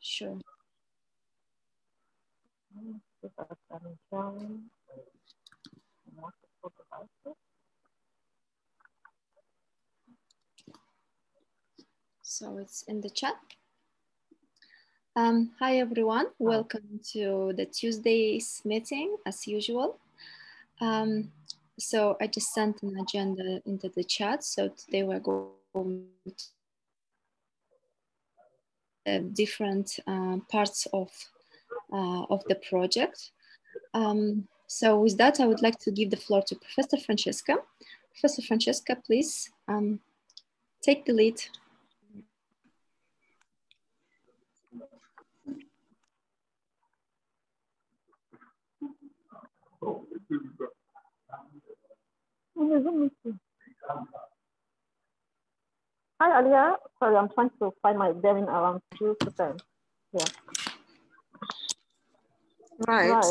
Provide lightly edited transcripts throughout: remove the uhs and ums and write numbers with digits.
Sure. So it's in the chat. Hi everyone, welcome to the Tuesday's meeting as usual. So I just sent an agenda into the chat. So today we're going to different parts of the project. So with that, I would like to give the floor to Professor Francesca. Professor Francesca, please take the lead. Hi, Alia. Sorry, I'm trying to find my bearing around 2%. Yeah. Right.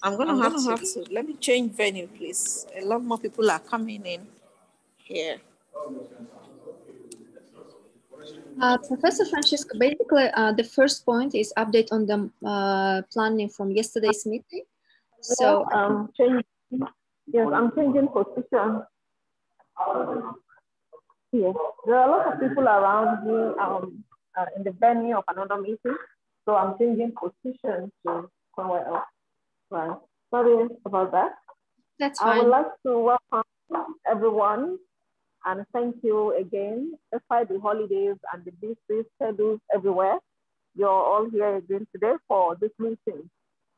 I'm gonna have to let me change venue, please. A lot more people are coming in here. Professor Francesca, basically the first point is update on the planning from yesterday's meeting. So I'm changing position. Yes, there are a lot of people around me in the venue of another meeting, so I'm changing position to somewhere else. Right. Sorry about that. That's fine. I would like to welcome everyone and thank you again. Despite the holidays and the busy schedules everywhere, you're all here again today for this meeting.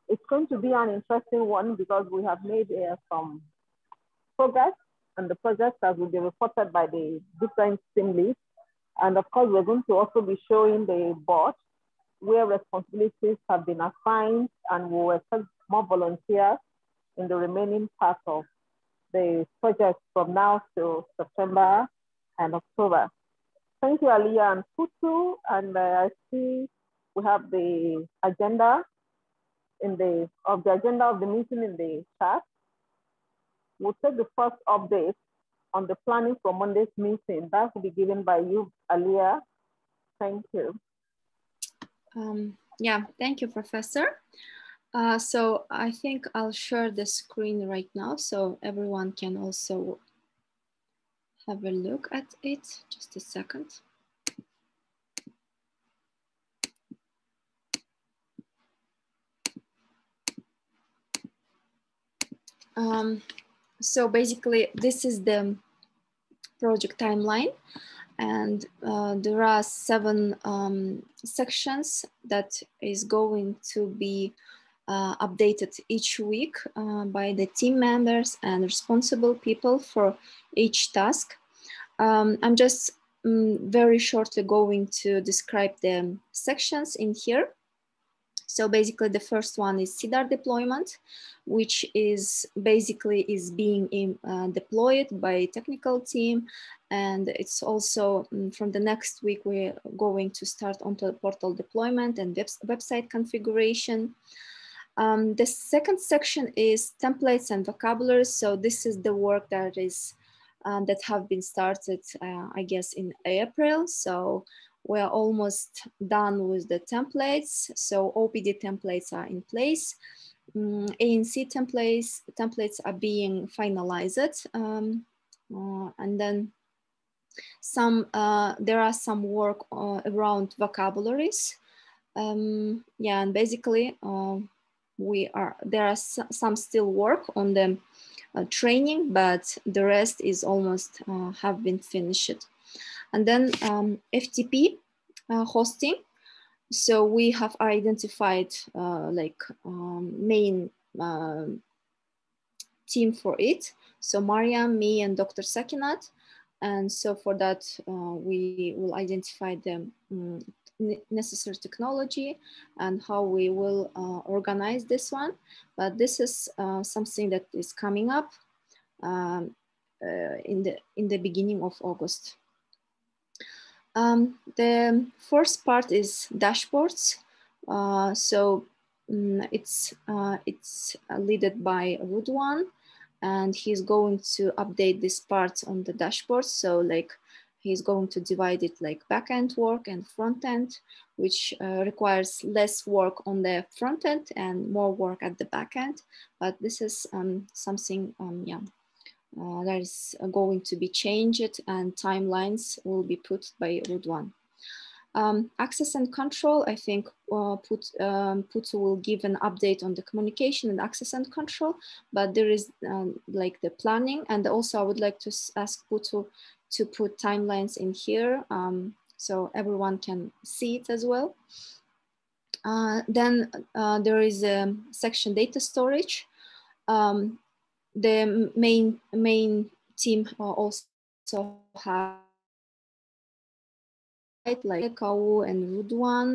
It's going to be an interesting one because we have made some progress, and the projects that will be reported by the different team leads. And of course, we're going to also be showing the board where responsibilities have been assigned, and we will expect more volunteers in the remaining part of the project from now to September and October. Thank you, Aliyah and Putu. And I see we have the agenda of the meeting in the chat. We'll take the first update on the planning for Monday's meeting. That will be given by you, Aliyah. Thank you. Yeah, thank you, Professor. So I think I'll share the screen right now so everyone can also have a look at it. Just a second. So basically, this is the project timeline, and there are 7 sections that is going to be updated each week by the team members and responsible people for each task. I'm just very shortly going to describe the sections in here. So basically the first one is CEDAR deployment, which is basically being deployed by technical team. And it's also from the next week, we're going to start onto portal deployment and website configuration. The second section is templates and vocabularies. So this is the work that is that have been started, I guess, in April. So we're almost done with the templates. So OPD templates are in place. ANC templates are being finalized. And then there are some work around vocabularies. Yeah, and basically there are some still work on the training, but the rest is almost have been finished. And then FTP hosting. So we have identified main team for it. So Mariam, me, and Dr. Sakinat. And so for that, we will identify the necessary technology and how we will organize this one. But this is something that is coming up in the beginning of August. The first part is dashboards. So it's led by VODAN, and he's going to update this part on the dashboard. So like he's going to divide it like backend work and front end, which requires less work on the front end and more work at the back end. But this is something, that is going to be changed, and timelines will be put by VODAN. Access and control, I think Putu will give an update on the communication and access and control, but there is like the planning. And also I would like to ask Putu to put timelines in here so everyone can see it as well. Then there is a section data storage. The main team also have like KAU and VODAN,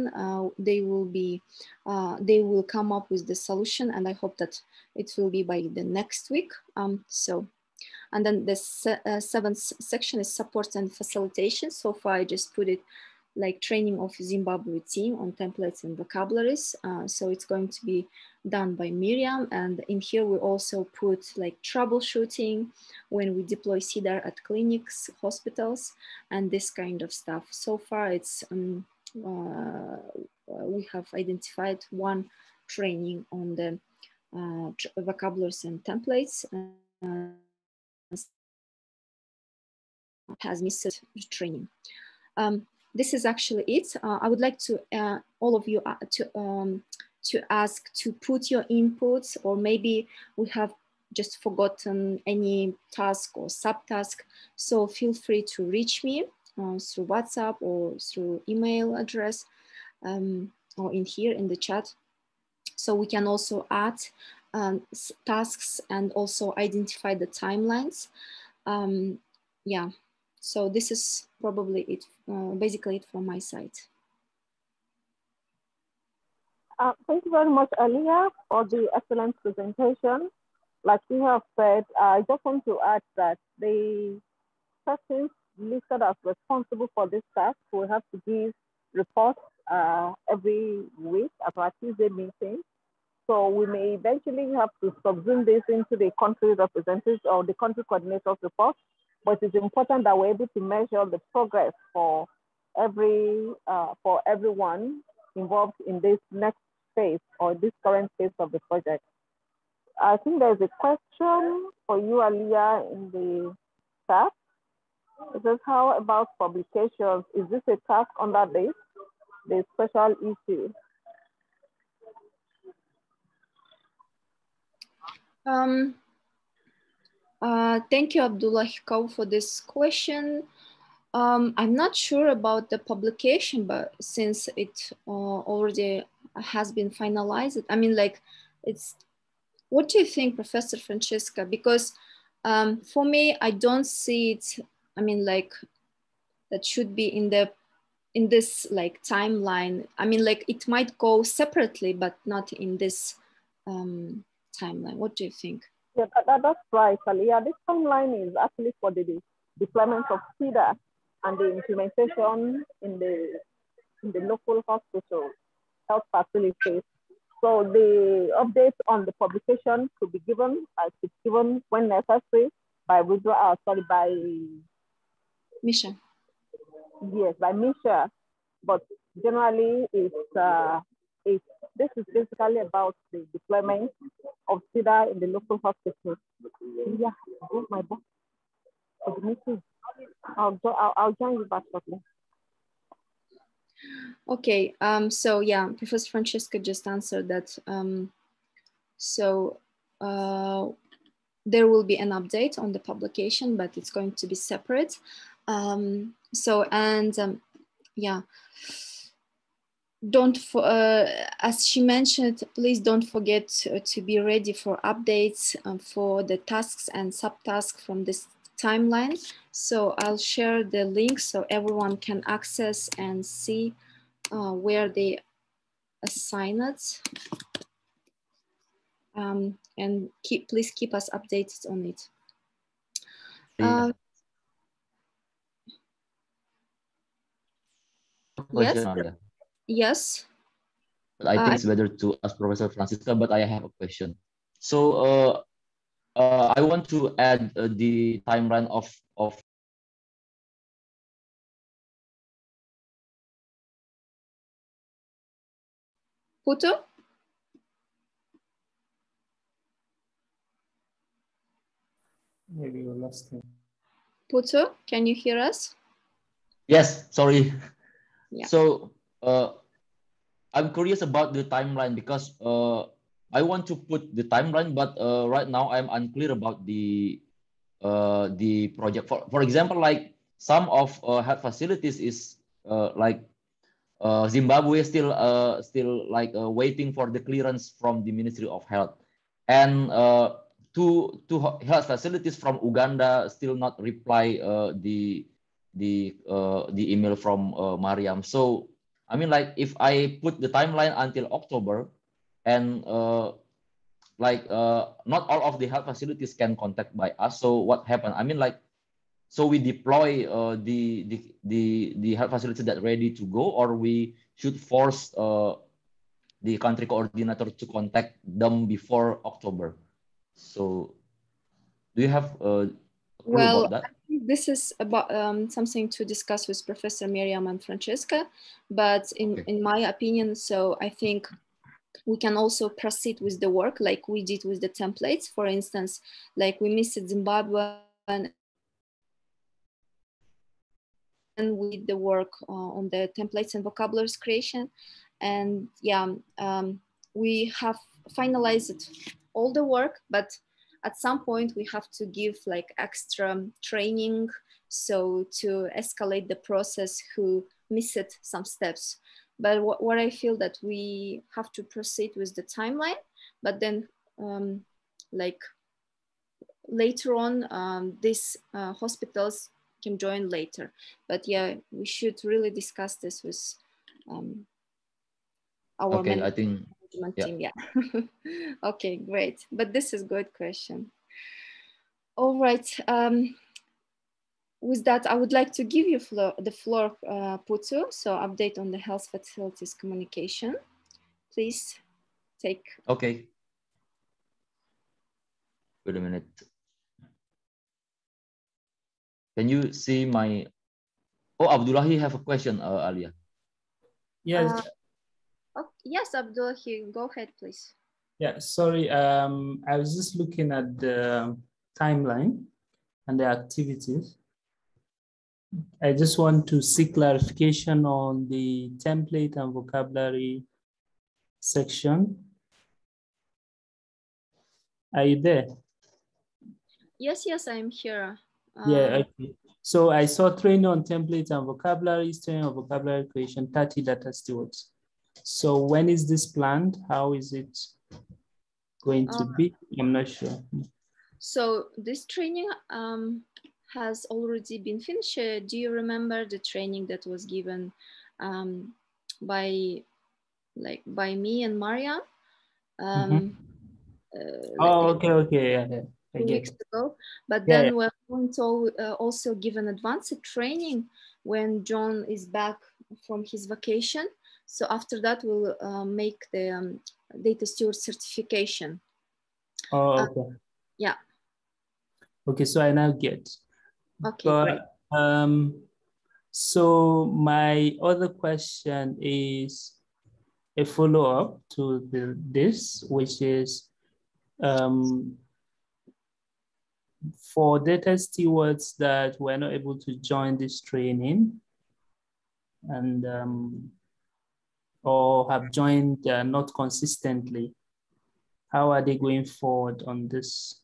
they will come up with the solution, and I hope that it will be by the next week. And then the seventh section is support and facilitation. So far, I just put it like training of Zimbabwe team on templates and vocabularies. So it's going to be done by Miriam. And in here, we also put like troubleshooting when we deploy CEDAR at clinics, hospitals, and this kind of stuff. So far, it's we have identified one training on the vocabularies and templates. Has missed training. This is actually it. I would like to all of you to ask to put your inputs, or maybe we have just forgotten any task or subtask. So feel free to reach me through WhatsApp or through email address or in here in the chat. So we can also add tasks and also identify the timelines. Yeah. So this is probably it, basically it from my side. Thank you very much, Aliyah, for the excellent presentation. Like you have said, I just want to add that the persons listed as responsible for this task will have to give reports every week at our Tuesday meeting. So we may eventually have to subsume this into the country representatives or the country coordinators report. But it's important that we're able to measure the progress for everyone involved in this next phase or this current phase of the project. I think there's a question for you, Aliyah, in the chat. It says, how about publications? Is this a task under the special issue? Thank you, Abdullah Hikaw, for this question. I'm not sure about the publication, but since it already has been finalized, I mean, like, what do you think, Professor Francesca? Because for me, I don't see it, I mean, like, that should be in this like timeline. I mean, like, it might go separately, but not in this timeline. What do you think? Yeah, that's right, Aliyah. This timeline is actually for the deployment of CEDAR and the implementation in the local hospital health facilities. So the update on the publication could be given, when necessary, by Misha. Yes, by Misha. But generally, this is basically about the deployment of CEDAR in the local hospital. Yeah, my boss. I'll join you back shortly. Okay, so yeah, Professor Francesca just answered that. There will be an update on the publication, but it's going to be separate. Yeah, as she mentioned, please don't forget to be ready for updates for the tasks and subtasks from this timeline. So I'll share the link so everyone can access and see where they assign it. And please keep us updated on it. Yes. Yes. But I think it's better to ask Professor Francisca, but I have a question. So I want to add the timeline of Putu? Maybe we lost him. Putu, can you hear us? Yes, sorry. Yeah. So I'm curious about the timeline because I want to put the timeline, but right now I'm unclear about the project. For example, like some of health facilities is like Zimbabwe still like waiting for the clearance from the Ministry of Health, and two health facilities from Uganda still not reply the email from Mariam. So I mean, like if I put the timeline until October, and not all of the health facilities can contact by us. So what happened? I mean, like, so we deploy the health facilities that ready to go, or we should force the country coordinator to contact them before October. So do you have a clue about that? I think this is about something to discuss with Professor Miriam and Francesca, but in my opinion, so I think we can also proceed with the work like we did with the templates. For instance, like we missed Zimbabwe and we did the work on the templates and vocabularies creation. And yeah, we have finalized all the work, but at some point we have to give like extra training, so to escalate the process who missed some steps. But what I feel that we have to proceed with the timeline, but then like later on, these hospitals can join later. But yeah, we should really discuss this with our management team. Yeah. Okay, great. But this is good question. All right. With that, I would like to give you the floor, Putu. So update on the health facilities communication. Please take. Okay. Wait a minute. Can you see my? Oh, Abdullahi have a question, Alia. Yes. Yes, Abdullahi, go ahead, please. Yeah, sorry. I was just looking at the timeline and the activities. I just want to seek clarification on the template and vocabulary section. Are you there? Yes, I'm here. Yeah, okay. So I saw training on templates and vocabularies, training on vocabulary creation, 30 data stewards. So when is this planned? How is it going to be? I'm not sure. So this training has already been finished. Do you remember the training that was given by me and Maria? Okay. Yeah. 2 weeks ago. But then we're going to also give an advanced training when John is back from his vacation. So after that, we'll make the data steward certification. Oh, okay. Yeah. Okay, so I now get. Okay, great. So my other question is a follow-up to this, which is for data stewards that were not able to join this training and or have joined not consistently, how are they going forward on this?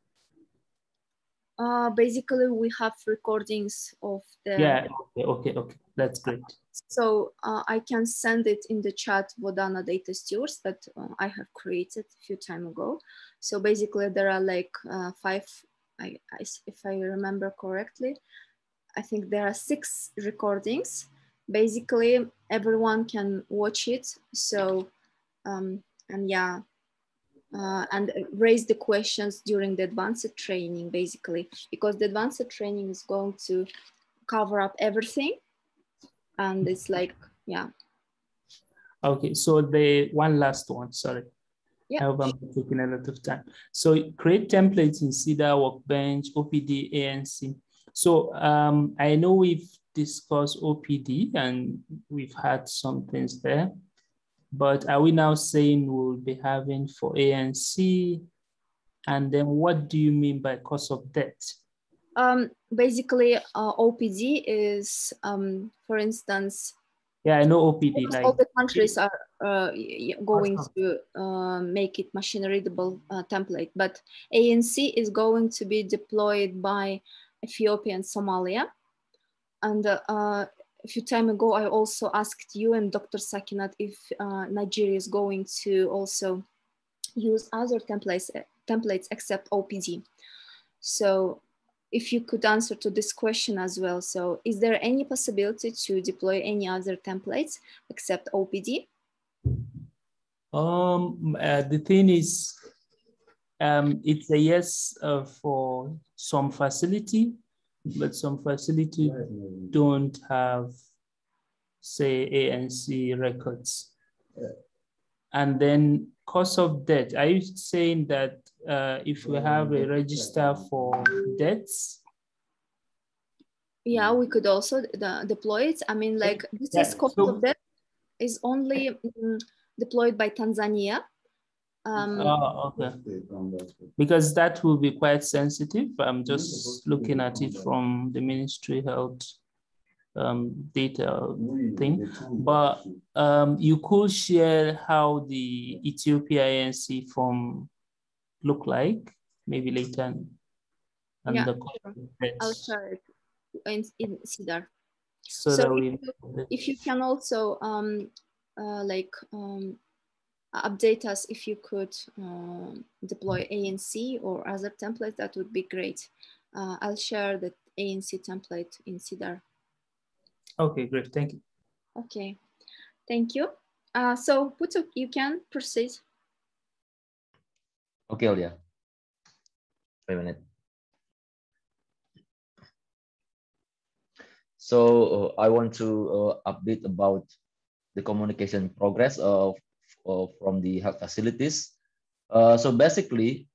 Basically, we have recordings of the... Yeah, okay, that's great. So I can send it in the chat, VODAN data stewards that I have created a few time ago. So basically there are like 5, if I remember correctly, I think there are 6 recordings. Basically everyone can watch it. So, and yeah, and raise the questions during the advanced training, basically, because the advanced training is going to cover up everything. And it's like, yeah. Okay, so the one last one, sorry. Yeah. I hope I'm not taking a lot of time. So create templates in CEDAR, Workbench, OPD, ANC. So I know we've discussed OPD and we've had some things there, but are we now saying we'll be having for ANC? And then what do you mean by cost of debt? Basically, OPD is, for instance, yeah, I know OPD. Like all the countries are going to make it machine readable template, but ANC is going to be deployed by Ethiopia and Somalia. And a few time ago, I also asked you and Dr. Sakinat if Nigeria is going to also use other templates except OPD. So if you could answer to this question as well. So is there any possibility to deploy any other templates except OPD? The thing is, it's a yes for some facility, but some facility don't have, say, ANC records. And then cost of debt. Are you saying that if we have a register for debts? Yeah, we could also deploy it. I mean, like this is cost of debt is only deployed by Tanzania. Okay. Because that will be quite sensitive. I'm just looking at it from the Ministry Health data thing, but you could share how the Ethiopia ANC form look like, maybe later. And yeah, the I'll share it in CEDAR. So if you can also update us if you could deploy ANC or other templates, that would be great. I'll share the ANC template in CEDAR. Okay, great, thank you. Okay, thank you. So Putu, you can proceed. Okay, Olia. Wait a minute. So I want to update about the communication progress from the health facilities. So basically,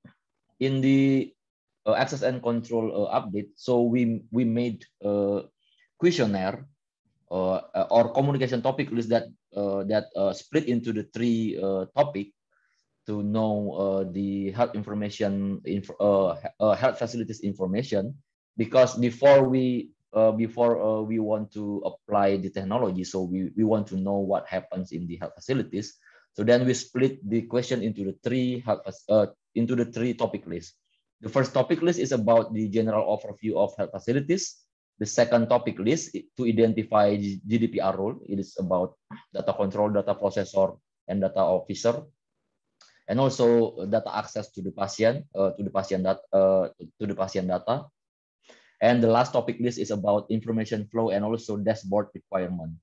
in the access and control update, so we made a questionnaire or communication topic list that split into the three topic to know the health information, health facilities information, because before we want to apply the technology, so we want to know what happens in the health facilities. So then we split the question into the three topic lists. The first topic list is about the general overview of health facilities. The second topic list to identify GDPR role. It is about data control, data processor, and data officer, and also data access to the patient, data. And the last topic list is about information flow and also dashboard requirement,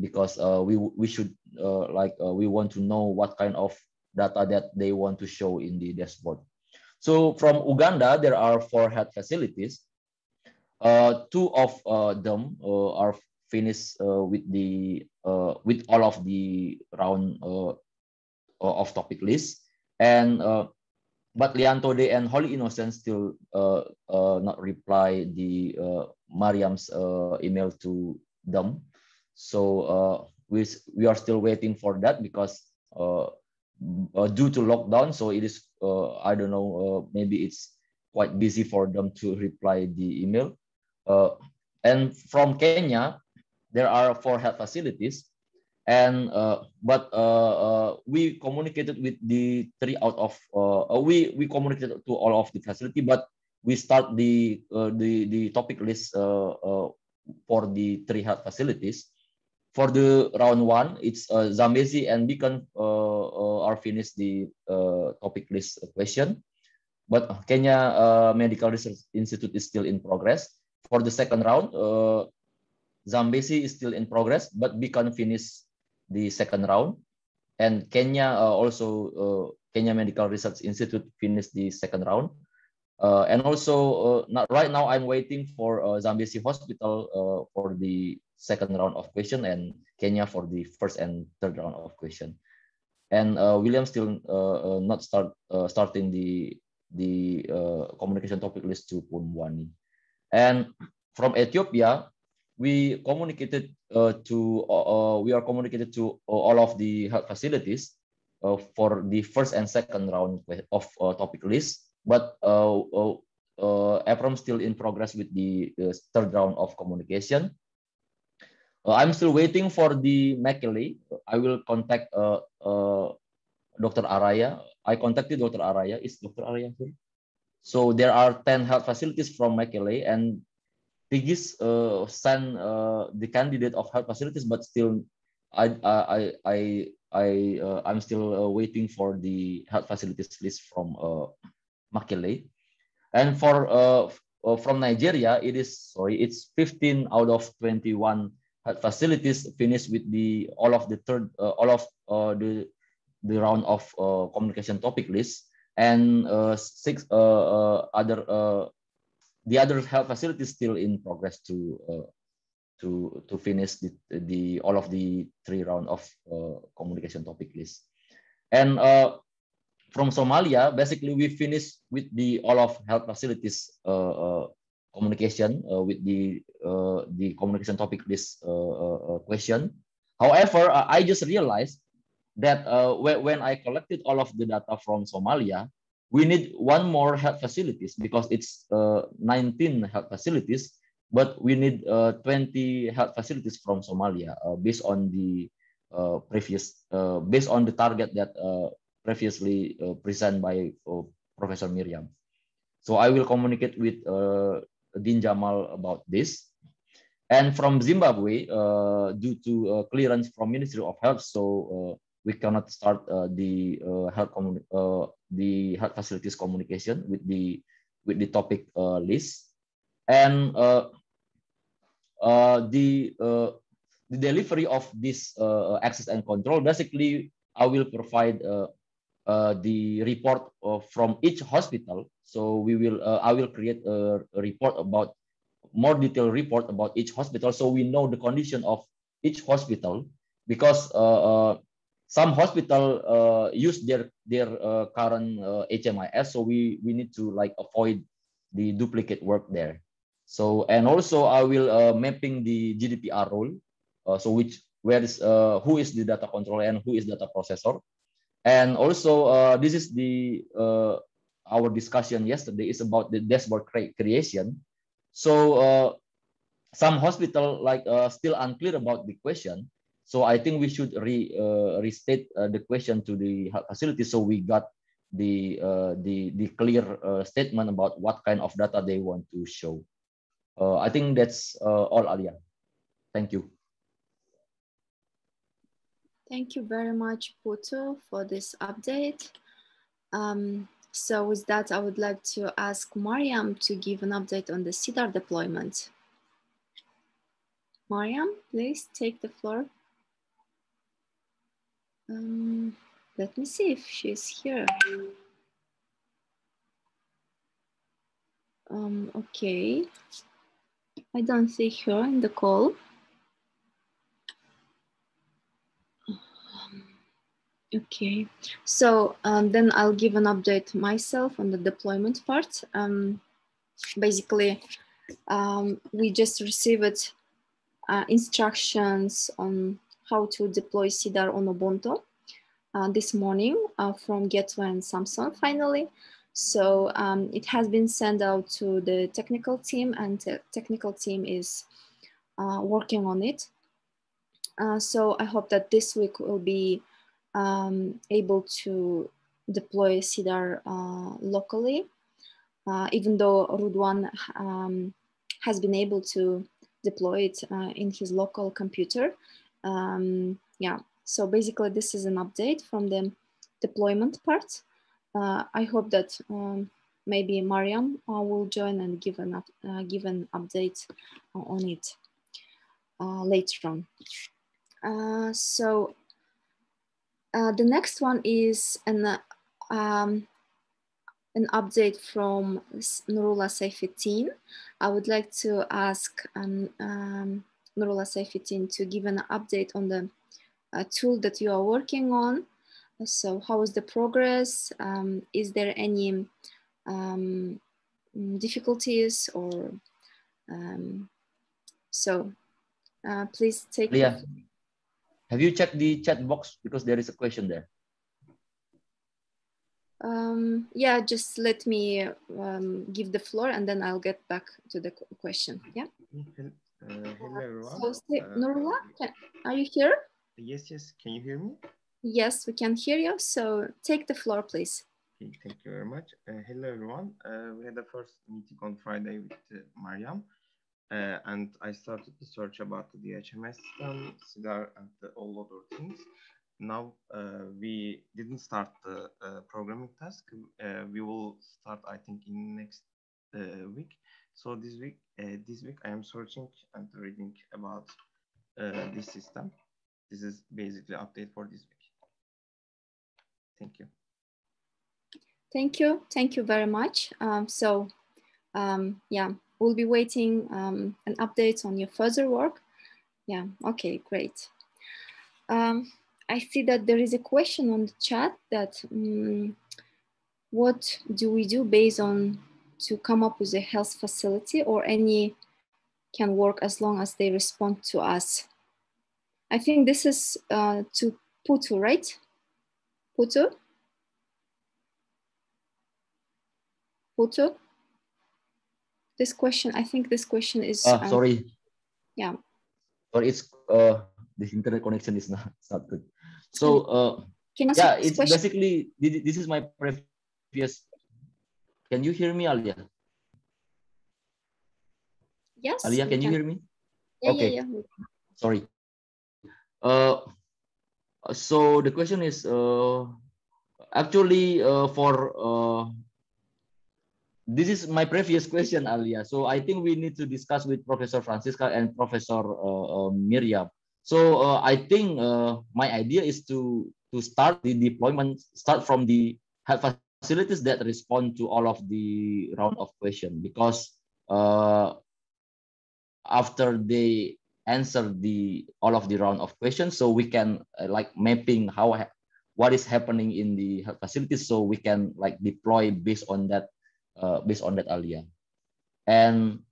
because we should we want to know what kind of data that they want to show in the dashboard. So from Uganda, there are 4 health facilities. 2 of them are finished with all of the round of topic list, and but Liantode and Holy Innocents still not reply the Mariam's email to them. So we are still waiting for that, because due to lockdown, so it is I don't know, maybe it's quite busy for them to reply the email. And from Kenya, there are 4 health facilities, and but we communicated with the 3 out of we communicated to all of the facility, but we start the topic list for the 3 health facilities. For the round 1, it's Zambezi and Beacon are finished the topic list question, but Kenya Medical Research Institute is still in progress. For the second round, Zambezi is still in progress, but Beacon finished the second round, and Kenya Kenya Medical Research Institute finished the second round. And also right now I'm waiting for Zambezi Hospital for the second round of question, and Kenya for the first and third round of question. and William still not starting the communication topic list 2.1. And from Ethiopia, we communicated we are communicated to all of the health facilities for the first and second round of topic list, but EPROM still in progress with the third round of communication. I'm still waiting for the Mekele. I will contact Dr. Araya. I contacted Dr. Araya. Is Dr. Araya here? So there are 10 health facilities from Mekele, and DHIS sent the candidate of health facilities, but still I'm still waiting for the health facilities list from Mekele. And for from Nigeria, it's 15 out of 21 facilities finished with all of the round of communication topic list, and the other health facilities still in progress to finish all of the 3 round of communication topic list. And from Somalia, basically we finished with all of health facilities communication with the communication topic list question. However, I just realized that when I collected all of the data from Somalia, we need one more health facilities because it's 19 health facilities, but we need 20 health facilities from Somalia based on the based on the target that previously presented by Professor Miriam. So I will communicate with Dean Jamal about this. And from Zimbabwe, due to clearance from Ministry of Health, so we cannot start the health facilities communication with the topic list. And the delivery of this access and control, basically I will provide the report from each hospital. So I will create a report about more detailed report about each hospital, so we know the condition of each hospital, because some hospital use their current HMIS, so we need to avoid the duplicate work there. So, and also I will mapping the GDPR role, so who is the data controller and who is data processor. And also this is the our discussion yesterday is about the dashboard creation. So some hospital still unclear about the question. So I think we should restate the question to the facility, so we got the clear statement about what kind of data they want to show. I think that's all, Alia. Thank you. Thank you very much, Putu, for this update. So with that, I would like to ask Mariam to give an update on the CEDAR deployment. Mariam, please take the floor. Let me see if she's here. Okay, I don't see her in the call. Okay, so then I'll give an update myself on the deployment part. Basically, we just received instructions on how to deploy CEDAR on Ubuntu this morning from Gateway and Samsung finally. So it has been sent out to the technical team, and the technical team is working on it. So I hope that this week we'll be able to deploy CEDAR locally, even though Rudwan has been able to deploy it in his local computer. Yeah, so basically this is an update from the deployment part. I hope that maybe Mariam will join and give an update on it later on. So the next one is an update from Nurullah Saifuddin. I would like to ask Nurullah Saifuddin to give an update on the tool that you are working on. So how is the progress? Is there any difficulties or so please take Yeah. Have you checked the chat box? Because there is a question there. Yeah, just let me give the floor and then I'll get back to the question. Yeah. Hello everyone. So, Nurullah, are you here? Yes, can you hear me? Yes, we can hear you. So take the floor, please. Okay, thank you very much. Hello everyone. We had the first meeting on Friday with Mariam, and I started to search about the HMIS system, CEDAR, and all other things. Now we didn't start the programming task. We will start, I think, in next week. So this week I am searching and reading about this system. This is basically update for this week. Thank you. Thank you. Thank you very much. Yeah, we'll be waiting an update on your further work. Yeah, okay, great. I see that there is a question on the chat that what do we do based on to come up with a health facility, or any can work as long as they respond to us? I think this is to Putu, right? Putu? Putu? This question, I think this question is... sorry. Yeah. Sorry, it's the internet connection is not good. So yeah, it's question? Basically, this is my previous. Can you hear me, Alia? Yes. Alia, can you hear me? Yeah, okay. Yeah. Sorry. So the question is actually for this is my previous question, Alia. So I think we need to discuss with Professor Francisca and Professor Miriam. So I think my idea is to start the deployment, start from the health facilities that respond to all of the round of question, because after they answer all of the round of questions, so we can like mapping what is happening in the health facilities, so we can like deploy based on that Alia. And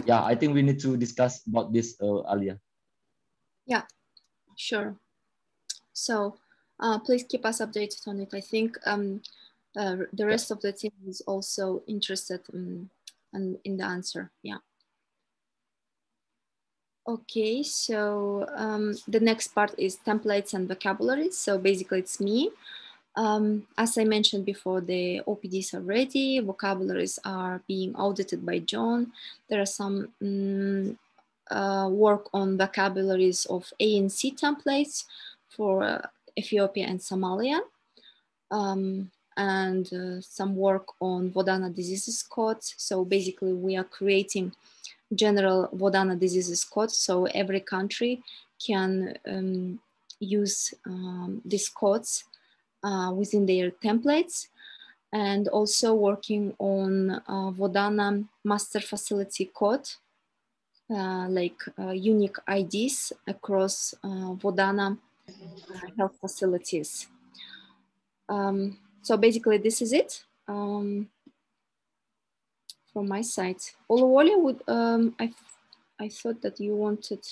yeah, I think we need to discuss about this, Alia. Yeah, sure. So please keep us updated on it. I think the rest of the team is also interested in the answer. Yeah. Okay, so the next part is templates and vocabularies. So basically it's me. As I mentioned before, the OPDs are ready, vocabularies are being audited by John. There are some work on vocabularies of ANC templates for Ethiopia and Somalia, and some work on VODAN diseases codes. So basically we are creating general VODAN diseases code, so every country can use these codes within their templates, and also working on VODAN master facility code, like unique IDs across VODAN health facilities. So basically this is it from my side. Oluwole, would I thought that you wanted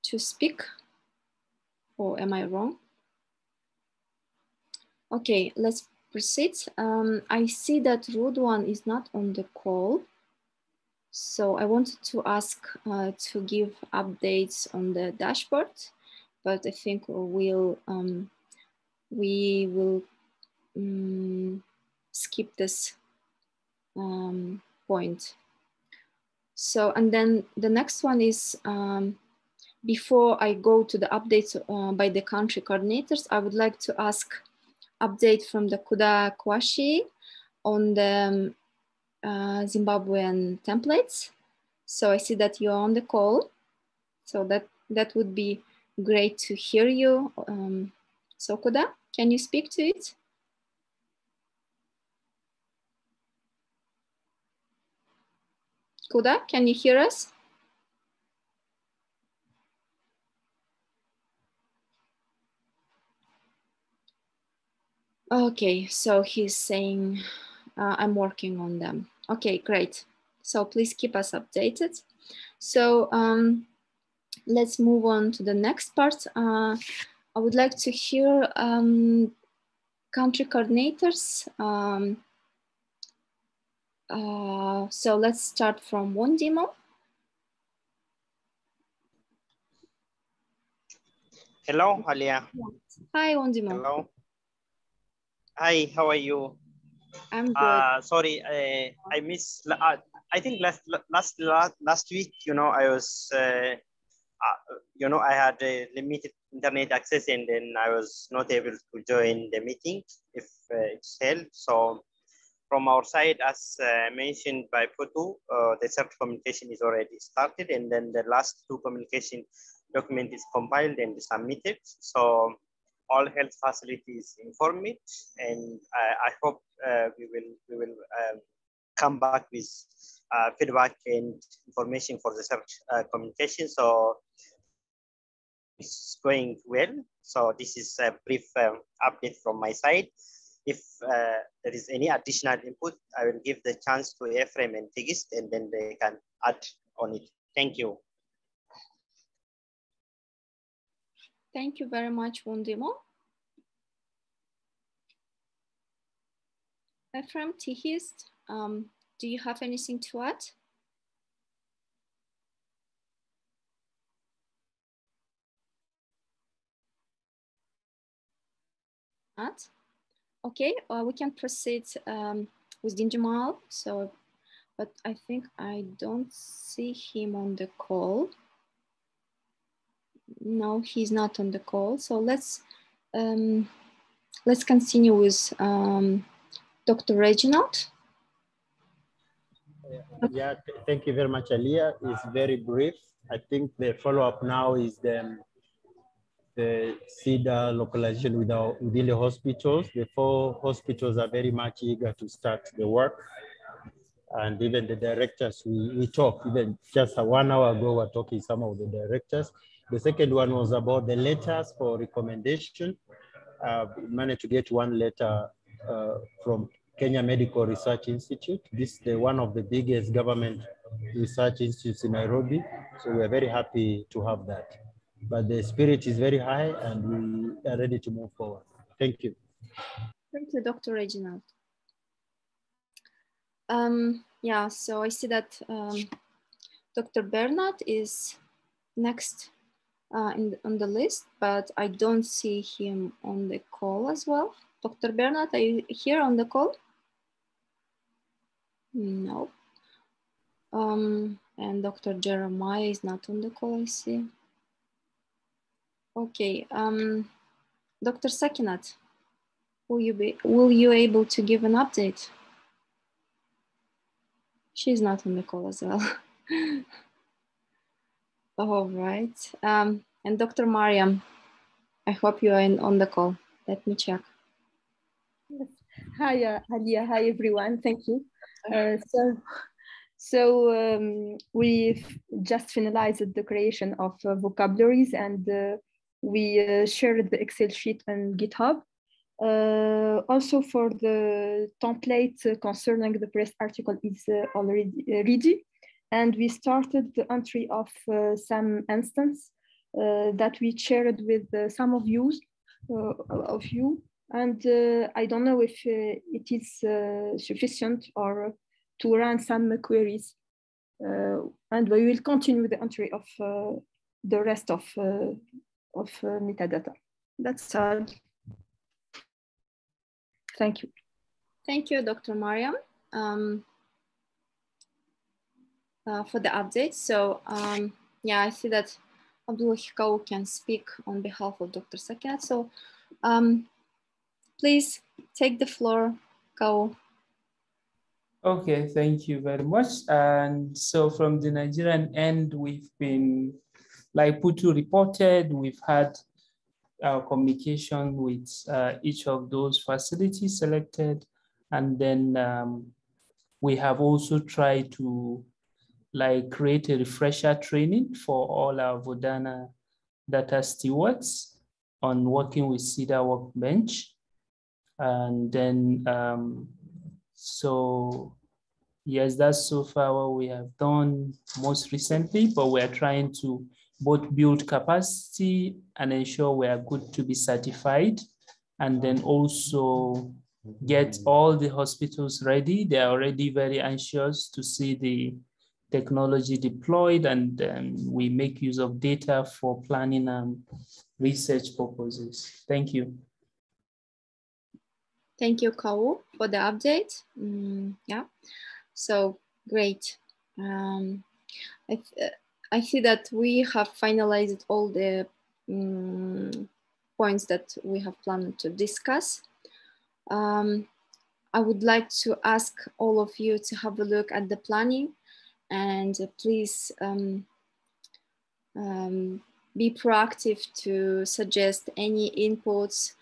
to speak, or am I wrong? Okay, let's proceed. I see that Rudwan is not on the call. So I wanted to ask to give updates on the dashboard, but I think we will skip this point. So, and then the next one is, before I go to the updates by the country coordinators, I would like to ask update from the Kuda Kwashi on the Zimbabwean templates. So I see that you're on the call. So that would be great to hear you. So Kuda, can you speak to it? Kuda, can you hear us? Okay, so he's saying I'm working on them. Okay, great. So please keep us updated. So let's move on to the next part. I would like to hear country coordinators. So let's start from Wondimo. Hello, Alia. Hi, Wondimo. Hello. Hi, how are you? I'm good. Sorry, I missed. I think last week, I was, I had a limited internet access, and then I was not able to join the meeting if it's held. So, from our side, as mentioned by Putu, the CERT communication is already started, and then the last 2 communication document is compiled and submitted. So all health facilities informed it, and I hope we will come back with feedback and information for the CERT communication. So it's going well. So this is a brief update from my side. If there is any additional input, I will give the chance to Ephraim and Tigist, and then they can add on it. Thank you. Thank you very much, Wondimo. Ephraim, Tigist, do you have anything to add? Okay, we can proceed with Dinjamal. So, but I think I don't see him on the call. No, he's not on the call. So let's continue with Dr. Reginald. Yeah, thank you very much, Alia. It's very brief. I think the follow-up now is the CEDAR localization within the hospitals. The 4 hospitals are very much eager to start the work. And even the directors, we talked, even just 1 hour ago, we're talking some of the directors. The second one was about the letters for recommendation. We managed to get 1 letter from Kenya Medical Research Institute. This is one of the biggest government research institutes in Nairobi. So we're very happy to have that. But the spirit is very high and we are ready to move forward. Thank you. Thank you, Dr. Reginald. Yeah, so I see that Dr. Bernard is next on the list, but I don't see him on the call as well. Dr. Bernard, are you here on the call? No. And Dr. Jeremiah is not on the call, I see. Okay, Dr. Sakinat, will you able to give an update? She's not on the call as well. All right, and Dr. Mariam, I hope you are on the call. Let me check. Yes. Hi, Alia. Hi, everyone. Thank you. We've just finalized the creation of vocabularies, and we shared the Excel sheet on GitHub. Also, for the template concerning the press article is already ready, and we started the entry of some instance that we shared with some of you. And I don't know if it is sufficient or to run some queries. And we will continue the entry of the rest of metadata. That's all. Thank you. Thank you, Dr. Mariam, for the update. So yeah, I see that Abdullah Hikau can speak on behalf of Dr. Sakinat. So please take the floor, Kau. Okay, thank you very much. And so from the Nigerian end, we've been, like Putu reported, we've had our communication with each of those facilities selected. And then we have also tried to create a refresher training for all our VODAN data stewards on working with CEDAR Workbench. And then, so yes, that's so far what we have done most recently, but we're trying to both build capacity and ensure we are good to be certified, and then also get all the hospitals ready. They're already very anxious to see the technology deployed, and we make use of data for planning and research purposes. Thank you. Thank you, Kau, for the update. Yeah, so great. I see that we have finalized all the points that we have planned to discuss. I would like to ask all of you to have a look at the planning, and please be proactive to suggest any inputs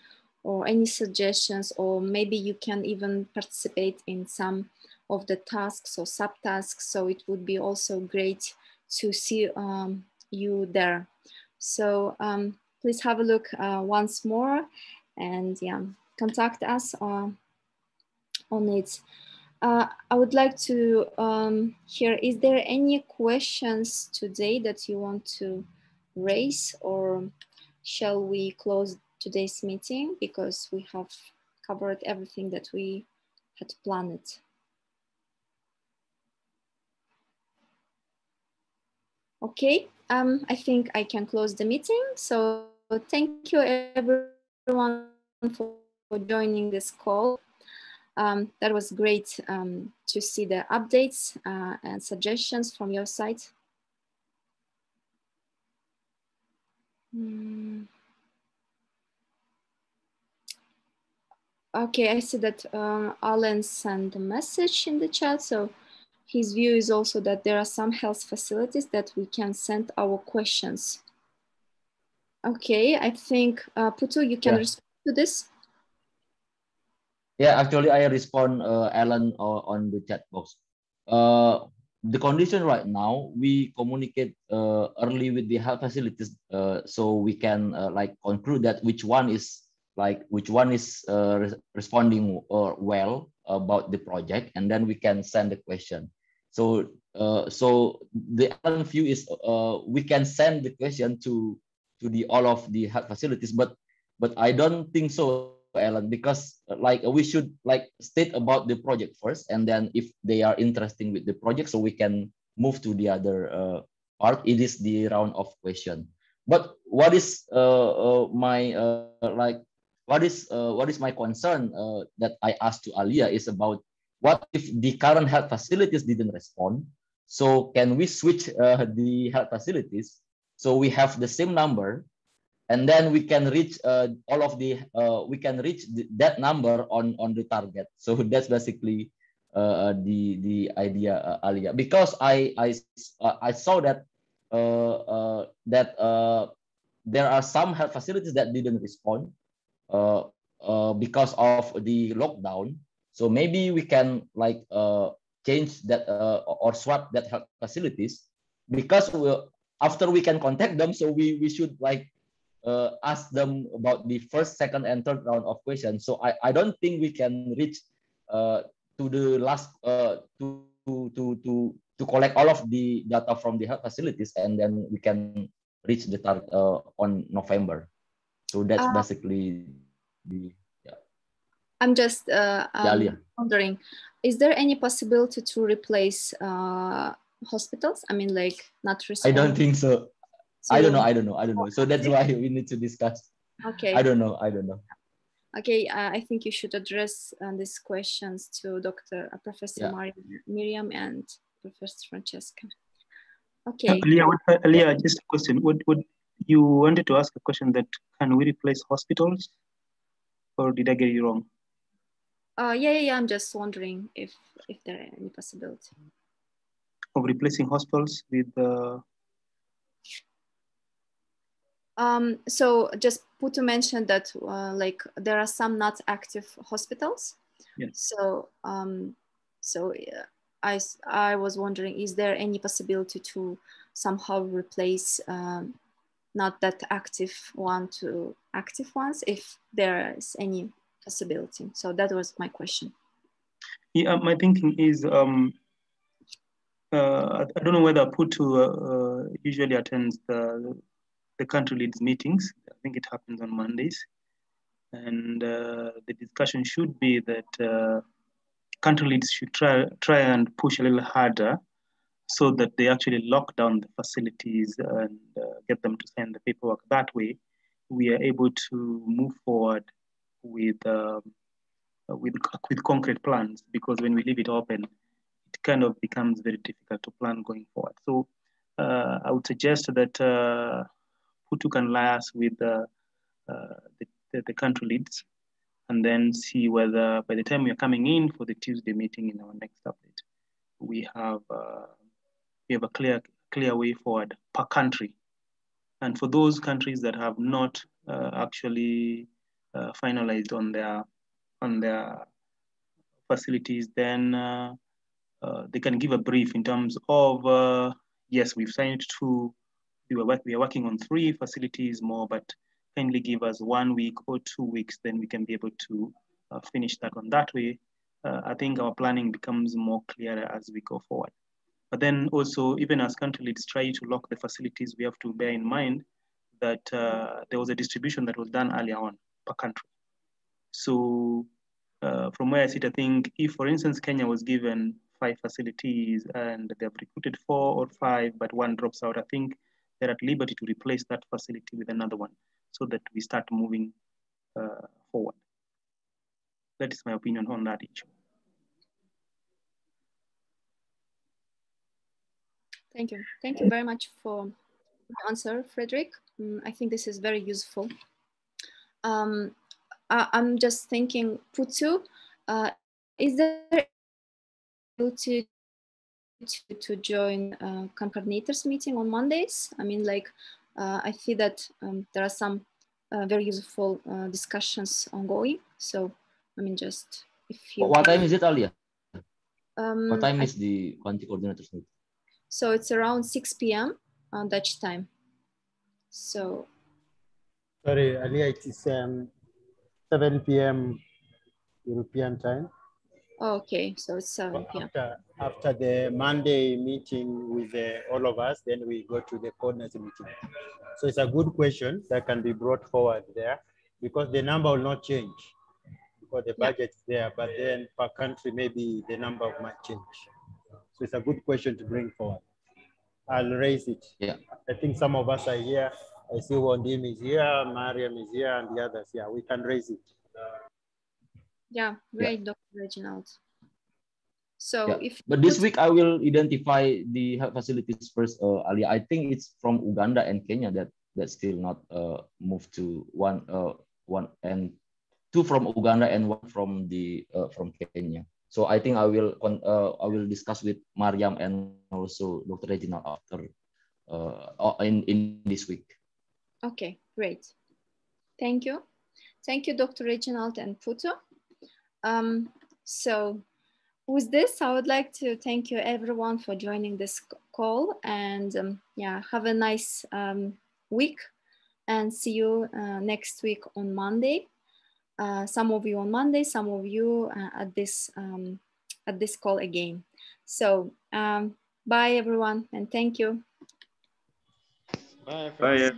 or any suggestions, or maybe you can even participate in some of the tasks or subtasks. So it would be also great to see you there. So please have a look once more, and yeah, contact us on it. I would like to hear, is there any questions today that you want to raise, or shall we close today's meeting because we have covered everything that we had planned? Okay, I think I can close the meeting. So thank you everyone for joining this call. That was great to see the updates and suggestions from your side. Okay, I see that Alan sent a message in the chat. So his view is also that there are some health facilities that we can send our questions. Okay, I think Putu, you can respond to this. Yeah, actually, I respond, Alan, on the chat box. The condition right now, we communicate early with the health facilities, so we can like conclude that which one is responding well about the project, and then we can send the question. So so the Alan view is we can send the question to all of the health facilities, but I don't think so, Alan, because like we should like state about the project first, and then if they are interested with the project, so we can move to the other part. It is the round of question. But what is my what is my concern that I asked to Alia is about what if the current health facilities didn't respond? So can we switch the health facilities so we have the same number, and then we can reach all of the that number on the target. So that's basically the idea, Alia, because I saw that there are some health facilities that didn't respond because of the lockdown. So maybe we can like change that or swap that health facilities, because after we can contact them, so we should like ask them about the first, second, and third round of questions. So I don't think we can reach to the last to collect all of the data from the health facilities, and then we can reach the target on November. So that's basically the I'm just wondering, is there any possibility to replace hospitals? I mean, like not respond. I don't think so. I don't know. So that's why we need to discuss. Okay. I don't know. Okay, I think you should address these questions to Professor Miriam and Professor Francesca. Okay. Alia, just a question. Would you wanted to ask a question that can we replace hospitals, or did I get you wrong? Yeah. I'm just wondering if there are any possibility of replacing hospitals with. So just Putu mentioned that like there are some not active hospitals. Yes. So I was wondering, is there any possibility to somehow replace not that active one to active ones, if there is any possibility. So that was my question. Yeah, my thinking is, I don't know whether Putu usually attends the country leads meetings. I think it happens on Mondays. And the discussion should be that country leads should try and push a little harder so that they actually lock down the facilities and get them to sign the paperwork. That way, we are able to move forward with concrete plans, because when we leave it open, it kind of becomes very difficult to plan going forward. So I would suggest that Putu can liaise with the country leads, and then see whether by the time we are coming in for the Tuesday meeting in our next update, we have a clear way forward per country. And for those countries that have not actually finalized on their facilities, then they can give a brief in terms of, yes, we've signed 2, we are working on 3 facilities more, but kindly give us 1 week or 2 weeks, then we can be able to finish that on that way. I think our planning becomes more clear as we go forward. But then also, even as country leads try to lock the facilities, we have to bear in mind that there was a distribution that was done earlier on per country. So from where I sit, I think if, for instance, Kenya was given 5 facilities and they have recruited 4 or 5, but 1 drops out, I think they're at liberty to replace that facility with another one so that we start moving forward. That is my opinion on that issue. Thank you. Thank you very much for the answer, Frederick. I think this is very useful. I'm just thinking, Putu, is there ability to join coordinators meeting on Mondays? I mean, like, I see that there are some very useful discussions ongoing. So, I mean, just if you... What time is it, Alia? What time is the country coordinators meeting? So it's around 6 p.m. Dutch time. So. Sorry, Alia, it is 7 p.m. European time. Okay, so it's 7 p.m. After the Monday meeting with all of us, then we go to the coordinator meeting. So it's a good question that can be brought forward there, because the number will not change because the budget's there, but then per country, maybe the number might change. So it's a good question to bring forward. I'll raise it. Yeah. I think some of us are here. I see Wandim is here, Mariam is here, and the others. Yeah, we can raise it. Yeah, great, Dr. Reginald. So if but this week I will identify the facilities first, Alia. I think it's from Uganda and Kenya that still not moved to one and 2 from Uganda and 1 from Kenya. So I think I will discuss with Mariam and also Dr. Reginald after in this week. Okay, great. Thank you. Thank you, Dr. Reginald and Putu. So with this, I would like to thank you everyone for joining this call, and yeah, have a nice week, and see you next week on Monday. Some of you on Monday, some of you at this call again. So bye everyone, and thank you. Bye. Bye.